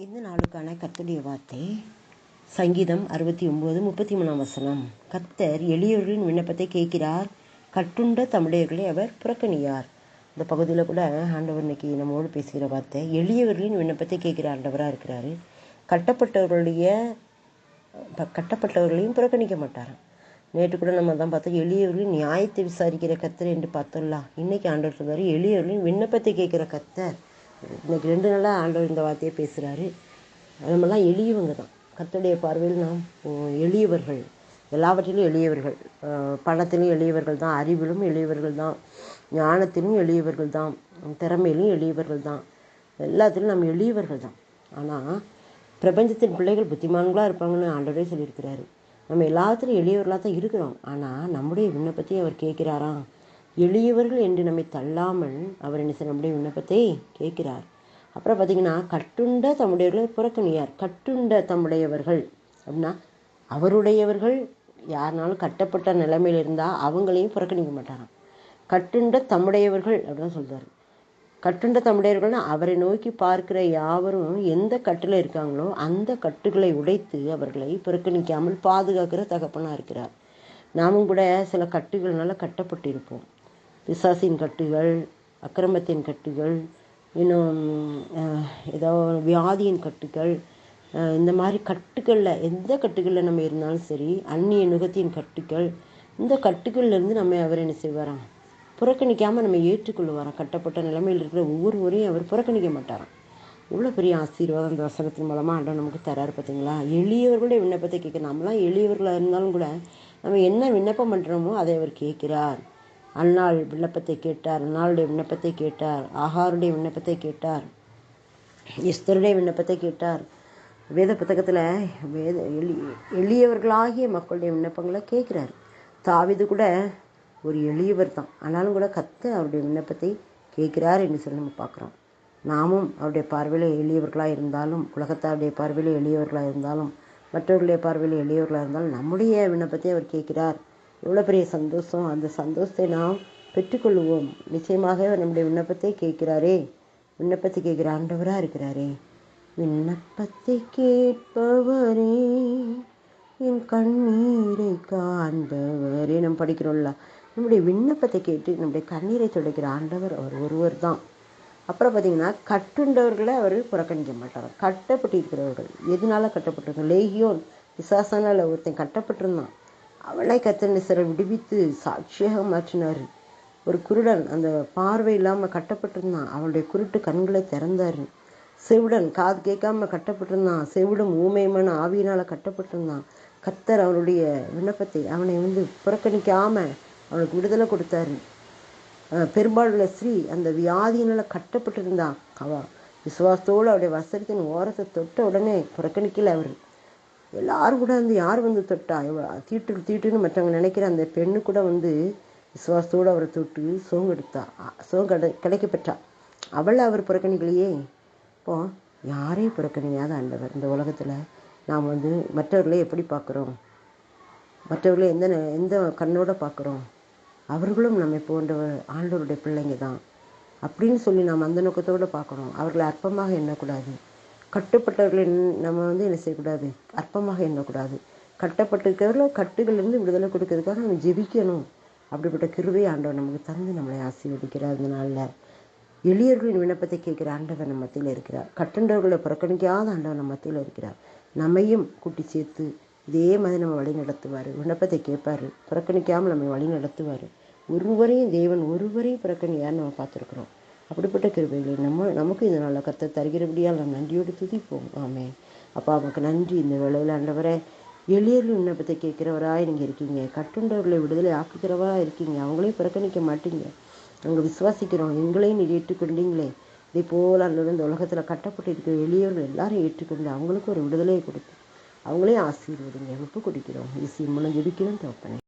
இந்த நாளுக்கான கர்த்தருடைய வார்த்தை சங்கீதம் 69:33. கர்த்தர் எளியவர்களின் விண்ணப்பத்தை கேட்கிறார், கட்டுண்ட தம்முடையவர்களை அவர் புறக்கணியார். இந்த பகுதியில் கூட ஆண்டவர் இன்னைக்கு நம்மோடு பேசுகிற வார்த்தை, எளியவர்களின் விண்ணப்பத்தை கேட்கிற ஆண்டவராக இருக்கிறாரு. கட்டப்பட்டவர்களையும் புறக்கணிக்க மாட்டாராம். நேற்று கூட நம்ம தான் பார்த்தோம், எளியவர்களின் நியாயத்தை விசாரிக்கிற கர்த்தர் என்று பார்த்தோம்லாம். இன்னைக்கு ஆண்டவர் சொல்றாரு, எளியவர்களின் விண்ணப்பத்தை கேட்கிற கர்த்தர். இன்னைக்கு 2 நாளாக ஆண்டவர் இந்த வார்த்தையை பேசுகிறாரு. நம்மலாம் எளியவங்க தான். கர்த்தருடைய பார்வையில் நாம் எளியவர்கள், எல்லாவற்றிலும் எளியவர்கள். பணத்திலும் எளியவர்கள் தான், அறிவிலும் எளியவர்கள் தான், ஞானத்திலும் எளியவர்கள் தான், திறமையிலும் எளியவர்கள் தான், எல்லாத்திலும் நம்ம எளியவர்கள் தான். ஆனால் பிரபஞ்சத்தின் பிள்ளைகள் புத்திமான்களாக இருப்பாங்கன்னு ஆண்டவரே சொல்லியிருக்கிறாரு. நம்ம எல்லாத்திலும் எளியவர்களாக தான் இருக்கிறோம். ஆனால் நம்முடைய விண்ணப்பத்தை அவர் கேட்கிறாராம். எளியவர்கள் என்று நம்மை தள்ளாமல் அவர் என்ன நம்முடைய விண்ணப்பத்தை கேட்கிறார். அப்புறம் பார்த்தீங்கன்னா, கட்டுண்ட தம்முடையவர்களை புறக்கணியார். கட்டுண்ட தம்முடையவர்கள் அப்படின்னா அவருடையவர்கள் யாருனாலும் கட்டப்பட்ட நிலைமையில் இருந்தால் அவங்களையும் புறக்கணிக்க மாட்டாராம். கட்டுண்ட தம்முடையவர்கள் அப்படின்னு சொல்கிறார். கட்டுண்ட தம்முடையவர்கள்னா அவரை நோக்கி பார்க்கிற யாவரும் எந்த கட்டில் இருக்காங்களோ அந்த கட்டுகளை உடைத்து அவர்களை புறக்கணிக்காமல் பாதுகாக்கிற தகப்பனாக இருக்கிறார். நாமும் கூட சில கட்டுகள்னால கட்டப்பட்டு இருப்போம். பிசாசின் கட்டுகள், அக்கிரமத்தின் கட்டுகள், இன்னும் ஏதோ வியாதியின் கட்டுகள், இந்த மாதிரி கட்டுக்களில் எந்த கட்டுக்களில் நம்ம இருந்தாலும் சரி, அந்நிய நுகத்தின் கட்டுக்கள், இந்த கட்டுக்கள்லேருந்து நம்ம அவர் என்ன செய்வாராம், புறக்கணிக்காமல் நம்ம ஏற்றுக்கொள்வாராம். கட்டப்பட்ட நிலைமையில் இருக்கிற ஒவ்வொருவரையும் அவர் புறக்கணிக்க மாட்டாராம். இவ்வளோ பெரிய ஆசீர்வாதம் அந்த வசனத்தின் மூலமாக ஆண்டவர் நமக்கு தராரு. பார்த்தீங்களா? எளியவர்களுடைய விண்ணப்பத்தை கேட்க, நம்மளாம் எளியவர்களாக இருந்தாலும் கூட நம்ம என்ன விண்ணப்பம் பண்ணுறோமோ அதை அவர் கேட்கிறார். அன்னாள் விண்ணப்பத்தை கேட்டார், அன்னாளுடைய விண்ணப்பத்தை கேட்டார், ஆகாருடைய விண்ணப்பத்தை கேட்டார், எஸ்தருடைய விண்ணப்பத்தை கேட்டார். வேத புத்தகத்தில் எளியவர்களாகிய மக்களுடைய விண்ணப்பங்களை கேட்குறார். தாவீது கூட ஒரு எளியவர் தான், ஆனாலும் கூட கர்த்தர் அவருடைய விண்ணப்பத்தை கேட்கிறார் என்று சொல்லி நம்ம பார்க்குறோம். நாமும் அவருடைய பார்வையில் எளியவர்களாக இருந்தாலும், உலகத்தாருடைய பார்வையில் எளியவர்களாக இருந்தாலும், மற்றவர்களுடைய பார்வையில் எளியவர்களாக இருந்தாலும் நம்முடைய விண்ணப்பத்தை அவர் கேட்கிறார். எவ்வளோ பெரிய சந்தோஷம்! அந்த சந்தோஷத்தை நாம் பெற்றுக்கொள்வோம். நிச்சயமாக நம்முடைய விண்ணப்பத்தை கேட்கிறாரே, விண்ணப்பத்தை கேட்கிற ஆண்டவராக இருக்கிறாரே. விண்ணப்பத்தை கேட்பவரே, என் கண்ணீரை காண்பவரே, நம்ம படிக்கிறோம்ல. நம்முடைய விண்ணப்பத்தை கேட்டு நம்முடைய கண்ணீரை துடைக்கிற ஆண்டவர் அவர் ஒருவர் தான். அப்புறம் பார்த்தீங்கன்னா, கட்டுண்டவர்களை அவர் புறக்கணிக்க மாட்டார். கட்டப்பட்டு இருக்கிறவர்கள், எதனால கட்டப்பட்டிருக்காங்க? லேகியோன் பிசாசானால் ஒருத்தன் கட்டப்பட்டிருந்தான். அவளை கர்த்தர் விடுவித்து சாட்சியாக மாற்றினார். ஒரு குருடன் அந்த பார்வை இல்லாமல் கட்டப்பட்டிருந்தான், அவனுடைய குருட்டு கண்களை திறந்தார். செவிடன் காது கேட்காம கட்டப்பட்டிருந்தான், செவிடும் ஊமையமான ஆவியினால் கட்டப்பட்டிருந்தான். கர்த்தர் அவனுடைய விண்ணப்பத்தை அவனை புறக்கணிக்காமல் அவனுக்கு விடுதலை கொடுத்தாரு. பெரும்பாலுள்ள ஸ்ரீ அந்த வியாதியினால் கட்டப்பட்டிருந்தான். அவள் விசுவாசத்தோடு அவருடைய வஸ்திரத்தின் ஓரத்தை தொட்ட உடனே புறக்கணிக்கல அவர். எல்லாரும் கூட யார் தொட்டா, தீட்டுன்னு மற்றவங்க நினைக்கிற அந்த பெண்ணு கூட விசுவாசத்தோடு அவரை தொட்டு கிடைக்க பெற்றா. அவளை அவர் புறக்கணிக்கலையே. இப்போ யாரையும் புறக்கணியாத ஆண்டவர். இந்த உலகத்தில் நாம் மற்றவர்களை எப்படி பார்க்குறோம், மற்றவர்களை எந்த கண்ணோட பார்க்குறோம்? அவர்களும் நம்மை போன்றவர் ஆண்டவருடைய பிள்ளைங்க தான் அப்படின்னு சொல்லி நாம் அந்த நோக்கத்தோடு பார்க்கணும். அவர்களை அற்பமாக எண்ணக்கூடாது. கட்டுப்பட்டவர்களை நம்ம என்ன செய்யக்கூடாது, அற்பமாக எண்ணக்கூடாது. கட்டப்பட்டிருக்கிறவர்கள கட்டுகளிலிருந்து விடுதலை கொடுக்கறதுக்காக நம்ம ஜெபிக்கணும். அப்படிப்பட்ட கிருபையை ஆண்டவர் நமக்கு தந்து நம்மளை ஆசீர்வதிக்கிறார். இந்த நாளில் எளியவர்களின் விண்ணப்பத்தை கேட்கிற ஆண்டவர் நம்ம மத்தியில் இருக்கிறார். கட்டுண்டவர்களை புறக்கணிக்காத ஆண்டவர் நம்ம மத்தியில் இருக்கிறார். நம்மையும் கூட்டி சேர்த்து இதே மாதிரி நம்ம வழி நடத்துவார். விண்ணப்பத்தை கேட்பார், புறக்கணிக்காமல் நம்மை வழி நடத்துவார். தேவன் ஒருவரையும் புறக்கணியான்னு நம்ம பார்த்துருக்குறோம். அப்படிப்பட்ட கிருபைகளை நமக்கு இந்த நாளில் கர்த்தர் தருகிறபடியால் நம்ம நன்றியோடு துதிப்போம். ஆமென். அப்பா, நமக்கு நன்றி. இந்த வேளையில் ஆண்டவரே, எளியர்கள் விண்ணப்பத்தை கேட்கிறவராக நீங்கள் இருக்கீங்க. கட்டுண்டவர்களை விடுதலை ஆக்குகிறவராக இருக்கீங்க. அவங்களையும் புறக்கணிக்க மாட்டீங்க. நாங்கள் விசுவாசிக்கிறோம். எங்களையும் நீ ஏற்றுக்கொண்டீங்களே, இதே போல் அந்த இந்த உலகத்தில் கட்டப்பட்டு இருக்கிற எளியவர்கள் எல்லாரும் ஏற்றுக்கொண்டு அவங்களுக்கு ஒரு விடுதலையை கொடுத்து அவங்களையும் ஆசீர்வதிங்க. ஒப்பு கொடுக்கிறோம். இயேசுவின் மூலம் ஜெபிக்கிறோம் தகப்பனே.